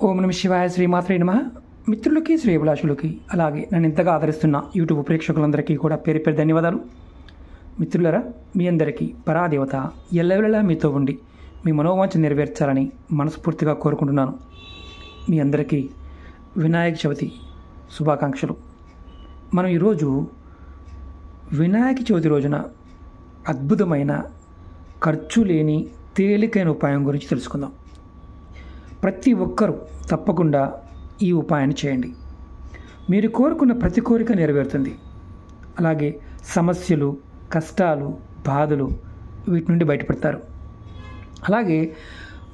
ఓం నమ శివాయ శ్రీమాత్రే నమః. మిత్రులకి శ్రేయభిలాషులకి అలాగే నన్ను ఇంతగా ఆదరిస్తున్న యూట్యూబ్ ప్రేక్షకులందరికీ కూడా పేరు పేరు ధన్యవాదాలు. మిత్రులరా, మీ అందరికీ పరాదేవత ఎల్లవేళలా మీతో ఉండి మీ మనోవాంఛ నెరవేర్చాలని మనస్ఫూర్తిగా కోరుకుంటున్నాను. మీ అందరికీ వినాయక చవితి శుభాకాంక్షలు. మనం ఈరోజు వినాయక చవితి రోజున అద్భుతమైన ఖర్చు లేని తేలికైన ఉపాయం గురించి తెలుసుకుందాం. ప్రతి ఒక్కరూ తప్పకుండా ఈ ఉపాయాన్ని చేయండి. మీరు కోరుకున్న ప్రతి కోరిక నెరవేరుతుంది. అలాగే సమస్యలు, కష్టాలు, బాధలు వీటి నుండి బయటపడతారు. అలాగే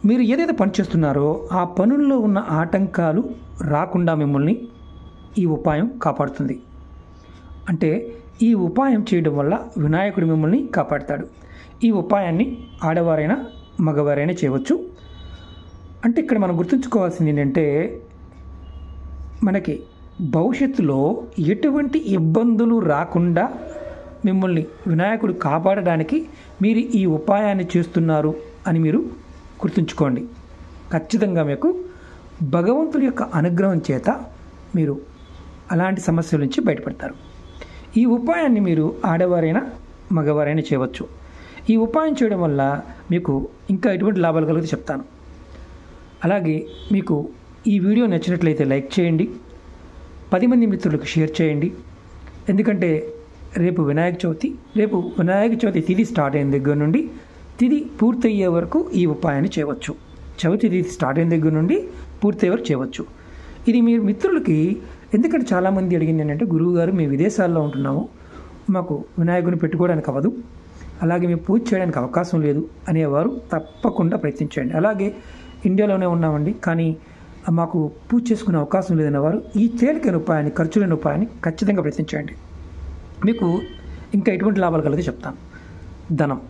మీరు ఏదైతే పని చేస్తున్నారో ఆ పనుల్లో ఉన్న ఆటంకాలు రాకుండా మిమ్మల్ని ఈ ఉపాయం కాపాడుతుంది. అంటే ఈ ఉపాయం చేయడం వల్ల వినాయకుడు మిమ్మల్ని కాపాడుతాడు. ఈ ఉపాయాన్ని ఆడవారైనా మగవారైనా చేయవచ్చు. అంటే ఇక్కడ మనం గుర్తుంచుకోవాల్సింది ఏంటంటే, మనకి భవిష్యత్తులో ఎటువంటి ఇబ్బందులు రాకుండా మిమ్మల్ని వినాయకుడు కాపాడడానికి మీరు ఈ ఉపాయాన్ని చేస్తున్నారు అని మీరు గుర్తుంచుకోండి. ఖచ్చితంగా మీకు భగవంతుడి యొక్క అనుగ్రహం చేత మీరు అలాంటి సమస్యల నుంచి బయటపడతారు. ఈ ఉపాయాన్ని మీరు ఆడవారైనా మగవారైనా చేయవచ్చు. ఈ ఉపాయం చేయడం వల్ల మీకు ఇంకా ఎటువంటి లాభాలు కలిగితే చెప్తాను. అలాగే మీకు ఈ వీడియో నచ్చినట్లయితే లైక్ చేయండి, 10 మంది మిత్రులకు షేర్ చేయండి. ఎందుకంటే రేపు వినాయక చవితి తిథి స్టార్ట్ అయిన దగ్గర నుండి తిథి పూర్తయ్యే వరకు ఈ ఉపాయాన్ని చేయవచ్చు. చవితి తిథి స్టార్ట్ అయిన దగ్గర నుండి పూర్తయ్యే వరకు చేయవచ్చు. ఇది మీ మిత్రులకి, ఎందుకంటే చాలామంది అడిగింది ఏంటంటే, గురువుగారు మేము విదేశాల్లో ఉంటున్నాము, మాకు వినాయకుని పెట్టుకోవడానికి అవ్వదు, అలాగే మేము పూజ చేయడానికి అవకాశం లేదు అనేవారు తప్పకుండా ప్రయత్నించండి. అలాగే ఇండియాలోనే ఉన్నామండి, కానీ మాకు పూజ చేసుకునే అవకాశం లేదనే వారు ఈ తేలికైన ఉపాయాన్ని, ఖర్చు లేని ఉపాయాన్ని ఖచ్చితంగా ప్రయత్నించండి. మీకు ఇంకా ఎటువంటి లాభాలు కలిగితే చెప్తాను. ధనం,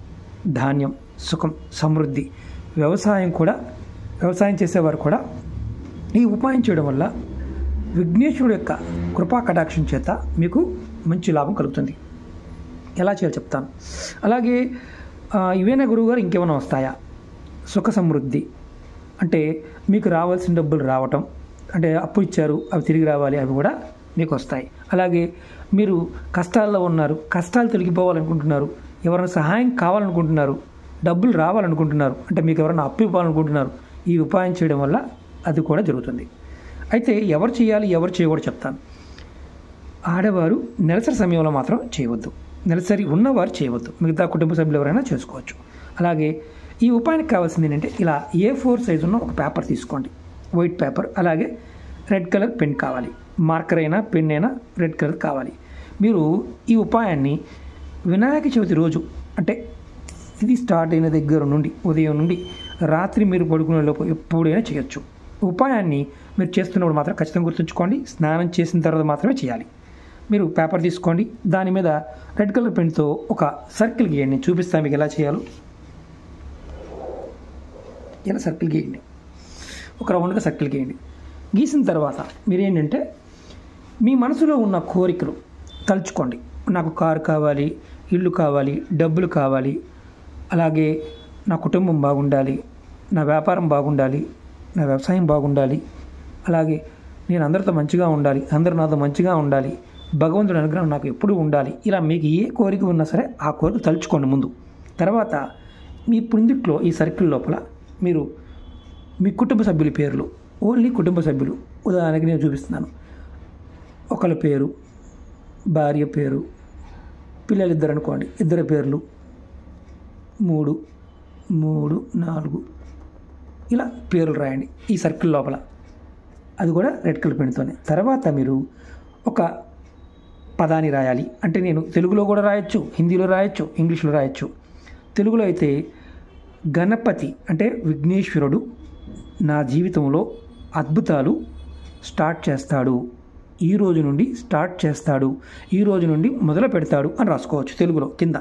ధాన్యం, సుఖం, సమృద్ధి, వ్యవసాయం చేసేవారు కూడా ఈ ఉపాయం చేయడం వల్ల విఘ్నేశ్వరుడు యొక్క కృపా కటాక్షం చేత మీకు మంచి లాభం కలుగుతుంది. ఎలా చేయాలో చెప్తాను. అలాగే ఇవేనా గురువుగారు ఇంకేమైనా వస్తాయా? సుఖ సమృద్ధి అంటే మీకు రావాల్సిన డబ్బులు రావటం, అంటే అప్పు ఇచ్చారు అవి తిరిగి రావాలి, అవి కూడా మీకు వస్తాయి. అలాగే మీరు కష్టాల్లో ఉన్నారు, కష్టాలు తొలగిపోవాలనుకుంటున్నారు, ఎవరైనా సహాయం కావాలనుకుంటున్నారు, డబ్బులు రావాలనుకుంటున్నారు, అంటే మీకు ఎవరైనా అప్పు ఇవ్వాలనుకుంటున్నారు, ఈ ఉపాయం చేయడం వల్ల అది కూడా జరుగుతుంది. అయితే ఎవరు చేయాలి, ఎవరు చేయకూడదు చెప్తాను. ఆడవారు నెలసరి సమయంలో మాత్రం చేయవద్దు. నెలసరి ఉన్నవారు చేయవద్దు. మిగతా కుటుంబ సభ్యులు ఎవరైనా చేసుకోవచ్చు. అలాగే ఈ ఉపాయానికి కావాల్సింది ఏంటంటే, ఇలా A4 సైజు ఉన్న ఒక పేపర్ తీసుకోండి, వైట్ పేపర్. అలాగే రెడ్ కలర్ పెన్ కావాలి, మార్కర్ అయినా పెన్ అయినా రెడ్ కలర్ కావాలి. మీరు ఈ ఉపాయాన్ని వినాయక చవితి రోజు, అంటే ఇది స్టార్ట్ అయిన దగ్గర నుండి ఉదయం నుండి రాత్రి మీరు పడుకునే లోపు ఎప్పుడైనా చేయొచ్చు. ఉపాయాన్ని మీరు చేస్తున్నప్పుడు మాత్రం ఖచ్చితంగా గుర్తుంచుకోండి, స్నానం చేసిన తర్వాత మాత్రమే చేయాలి. మీరు పేపర్ తీసుకోండి, దాని మీద రెడ్ కలర్ పెన్తో ఒక సర్కిల్ గీయండి. చూపిస్తాను మీకు ఎలా చేయాలో. ఇలా సర్కిల్ గీయండి, ఒక రౌండ్గా సర్కిల్ గీయండి. గీసిన తర్వాత మీరు ఏంటంటే, మీ మనసులో ఉన్న కోరికలు తలుచుకోండి. నాకు కారు కావాలి, ఇల్లు కావాలి, డబ్బులు కావాలి, అలాగే నా కుటుంబం బాగుండాలి, నా వ్యాపారం బాగుండాలి, నా వ్యవసాయం బాగుండాలి, అలాగే నేను అందరితో మంచిగా ఉండాలి, అందరూ నాతో మంచిగా ఉండాలి, భగవంతుడి అనుగ్రహం నాకు ఎప్పుడూ ఉండాలి. ఇలా మీకు ఏ కోరిక ఉన్నా సరే ఆ కోరిక తలుచుకోండి ముందు. తర్వాత మీ పుందిట్లో ఈ సర్కిల్ లోపల మీరు మీ కుటుంబ సభ్యుల పేర్లు, ఓన్లీ కుటుంబ సభ్యులు, ఉదాహరణకి నేను చూపిస్తున్నాను. ఒకళ్ళ పేరు, భార్య పేరు, పిల్లలు ఇద్దరు అనుకోండి, ఇద్దరు పేర్లు, 3, 4 ఇలా పేర్లు రాయండి ఈ సర్కిల్ లోపల. అది కూడా రెడ్ కలర్ పెన్తోనే. తర్వాత మీరు ఒక పదాన్ని రాయాలి. అంటే నేను తెలుగులో కూడా రాయొచ్చు, హిందీలో రాయొచ్చు, ఇంగ్లీష్లో రాయొచ్చు. తెలుగులో అయితే గణపతి అంటే విఘ్నేశ్వరుడు నా జీవితంలో అద్భుతాలు స్టార్ట్ చేస్తాడు, ఈ రోజు నుండి స్టార్ట్ చేస్తాడు, ఈ రోజు నుండి మొదలు పెడతాడు అని రాసుకోవచ్చు తెలుగులో కింద.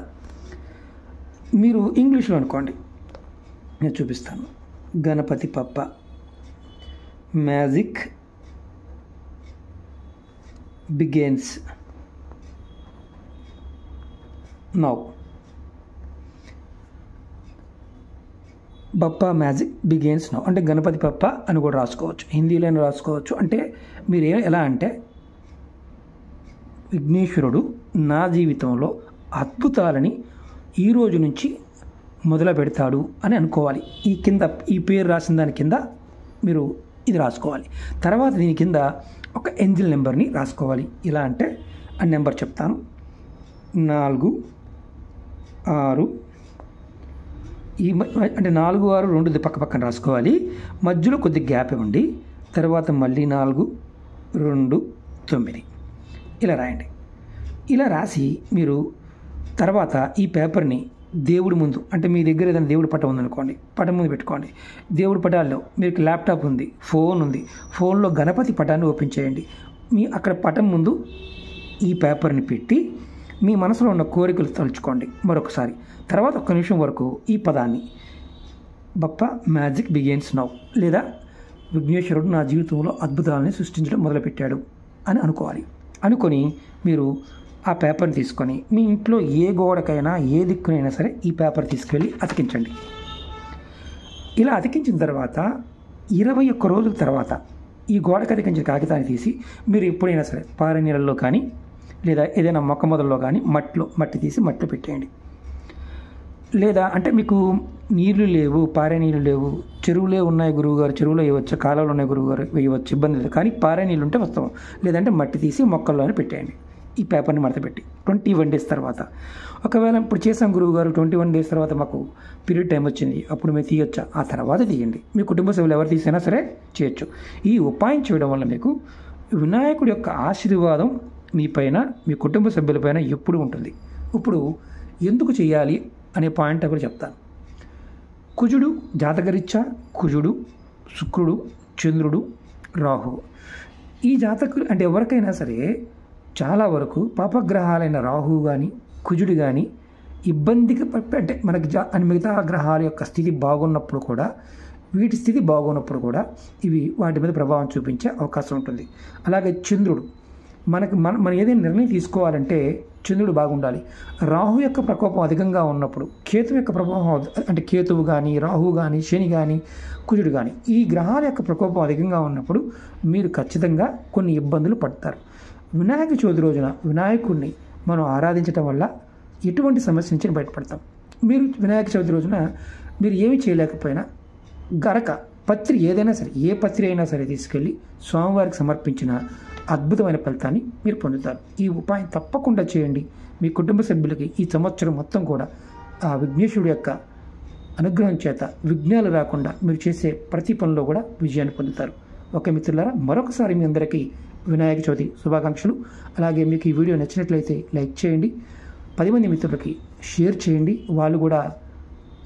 మీరు ఇంగ్లీష్లో అనుకోండి, నేను చూపిస్తాను. గణపతి పప్ప magic begins now. Bappa magic begins now అంటే గణపతి బప్ప అని కూడా రాసుకోవచ్చు, హిందీలోనే రాసుకోవచ్చు. అంటే మీరు ఎలా అంటే విఘ్నేశ్వరుడు నా జీవితంలో అద్భుతాలని ఈ రోజు నుంచి మొదలు పెడతాడు అని అనుకోవాలి. ఈ పేరు రాసిన దాని కింద మీరు ఇది రాసుకోవాలి. తర్వాత దీని కింద ఒక ఏంజిల్ నెంబర్ని రాసుకోవాలి. ఇలా అంటే ఆ నెంబర్ చెప్తాను. 4 6 అంటే 4 6 2 పక్క పక్కన రాసుకోవాలి. మధ్యలో కొద్ది గ్యాప్ ఇవ్వండి. తర్వాత మళ్ళీ 4 2 9 ఇలా రాయండి. ఇలా రాసి మీరు తర్వాత ఈ పేపర్ని దేవుడి ముందు, అంటే మీ దగ్గర ఏదైనా దేవుడి పటం ఉందనుకోండి, పటం ముందు పెట్టుకోండి. దేవుడి పటాల్లో మీకు ల్యాప్టాప్ ఉంది, ఫోన్ ఉంది, ఫోన్లో గణపతి పటాన్ని ఓపెన్ చేయండి. అక్కడ పటం ముందు ఈ పేపర్ని పెట్టి మీ మనసులో ఉన్న కోరికలు తలుచుకోండి మరొకసారి. తర్వాత 1 నిమిషం వరకు ఈ పదాన్ని బప్పా మ్యాజిక్ బిగిన్స్ నౌ లేదా విఘ్నేశ్వరుడు నా జీవితంలో అద్భుతాలని సృష్టించడం మొదలుపెట్టాడు అని అనుకోవాలి. అనుకొని మీరు ఆ పేపర్ని తీసుకొని మీ ఇంట్లో ఏ గోడకైనా ఏ దిక్కునైనా సరే ఈ పేపర్ తీసుకెళ్ళి అతికించండి. ఇలా అతికించిన తర్వాత 21 రోజుల తర్వాత ఈ గోడకు అతికించిన కాగితాన్ని తీసి మీరు ఎప్పుడైనా సరే పారే నీళ్ళల్లో కానీ లేదా ఏదైనా మొక్క మొదల్లో కానీ మట్టి తీసి మట్టిలో పెట్టేయండి. లేదా అంటే మీకు నీళ్లు లేవు, పారే నీళ్ళు లేవు, చెరువులే ఉన్నాయి గురువుగారు, చెరువులో వేయవచ్చు, కాలువలు ఉన్నాయి గురువుగారు, వేయవచ్చు, ఇబ్బంది లేదు. కానీ పారే నీళ్ళు ఉంటే వస్తాం. లేదంటే మట్టి తీసి మొక్కల్లోనే పెట్టేయండి. ఈ పేపర్ని మడత పెట్టి 21 డేస్ తర్వాత, ఒకవేళ ఇప్పుడు చేసాం గురువుగారు 21 డేస్ తర్వాత మాకు పీరియడ్ టైం వచ్చింది, అప్పుడు మేము తీయొచ్చా? ఆ తర్వాత తీయండి. మీ కుటుంబ సభ్యులు ఎవరు తీసినా సరే చేయొచ్చు. ఈ ఉపాయం చేయడం వల్ల మీకు వినాయకుడి యొక్క ఆశీర్వాదం మీ పైన, మీ కుటుంబ సభ్యులపైన ఎప్పుడు ఉంటుంది. ఇప్పుడు ఎందుకు చేయాలి అనే పాయింట్ కూడా చెప్తాను. కుజుడు జాతకరీత్యా కుజుడు, శుక్రుడు, చంద్రుడు, రాహువు, ఈ జాతకులు అంటే ఎవరికైనా సరే చాలా వరకు పాపగ్రహాలైన రాహువు కానీ కుజుడు కానీ ఇబ్బందికి అంటే మనకి మిగతా గ్రహాల యొక్క స్థితి బాగున్నప్పుడు కూడా, వీటి స్థితి బాగున్నప్పుడు కూడా ఇవి వాటి మీద ప్రభావం చూపించే అవకాశం ఉంటుంది. అలాగే చంద్రుడు మనం ఏదైనా నిర్ణయం తీసుకోవాలంటే చంద్రుడు బాగుండాలి. రాహు యొక్క ప్రకోపం అధికంగా ఉన్నప్పుడు, కేతువు యొక్క ప్రభావం అంటే కేతువు కానీ రాహు కానీ శని కానీ కుజుడు కానీ ఈ గ్రహాల యొక్క ప్రకోపం అధికంగా ఉన్నప్పుడు మీరు ఖచ్చితంగా కొన్ని ఇబ్బందులు పడతారు. వినాయక చవితి రోజున వినాయకుడిని మనం ఆరాధించడం వల్ల ఎటువంటి సమస్య నుంచి బయటపడతాం. మీరు వినాయక చవితి రోజున మీరు ఏమి చేయలేకపోయినా గరక పత్రి ఏదైనా సరే, ఏ పత్రి అయినా సరే తీసుకెళ్ళి స్వామివారికి సమర్పించిన అద్భుతమైన ఫలితాన్ని మీరు పొందుతారు. ఈ ఉపాయం తప్పకుండా చేయండి. మీ కుటుంబ సభ్యులకి ఈ సంవత్సరం మొత్తం కూడా ఆ విఘ్నేశ్వరుడు యొక్క అనుగ్రహం చేత విఘ్నాలు రాకుండా మీరు చేసే ప్రతి పనిలో కూడా విజయాన్ని పొందుతారు. ఓకే మిత్రులారా, మరొకసారి మీ అందరికీ వినాయక చవితి శుభాకాంక్షలు. అలాగే మీకు ఈ వీడియో నచ్చినట్లయితే లైక్ చేయండి, 10 మంది మిత్రులకి షేర్ చేయండి, వాళ్ళు కూడా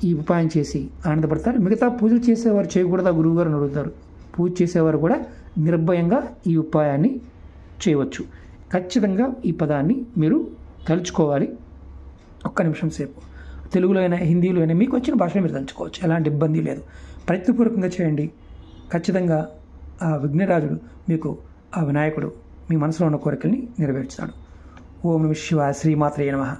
ఈ ఉపాయం చేసి ఆనందపడతారు. మిగతా పూజలు చేసేవారు చేయకూడదా గురువుగారు అని అడుగుతారు. పూజ చేసేవారు కూడా నిర్భయంగా ఈ ఉపాయాన్ని చేయవచ్చు. ఖచ్చితంగా ఈ పదాన్ని మీరు తలుచుకోవాలి. 1 నిమిషం సేపు తెలుగులో అయినా హిందీలో అయినా మీకు వచ్చిన భాషలో మీరు తలుచుకోవచ్చు, ఎలాంటి ఇబ్బంది లేదు. ప్రయత్నపూర్వకంగా చేయండి. ఖచ్చితంగా ఆ విఘ్నరాజుడు మీకు, ఆ వినాయకుడు మీ మనసులో ఉన్న కోరికల్ని నెరవేర్చుతాడు. ఓం నమః శివాయ. శ్రీమాత్రే నమః.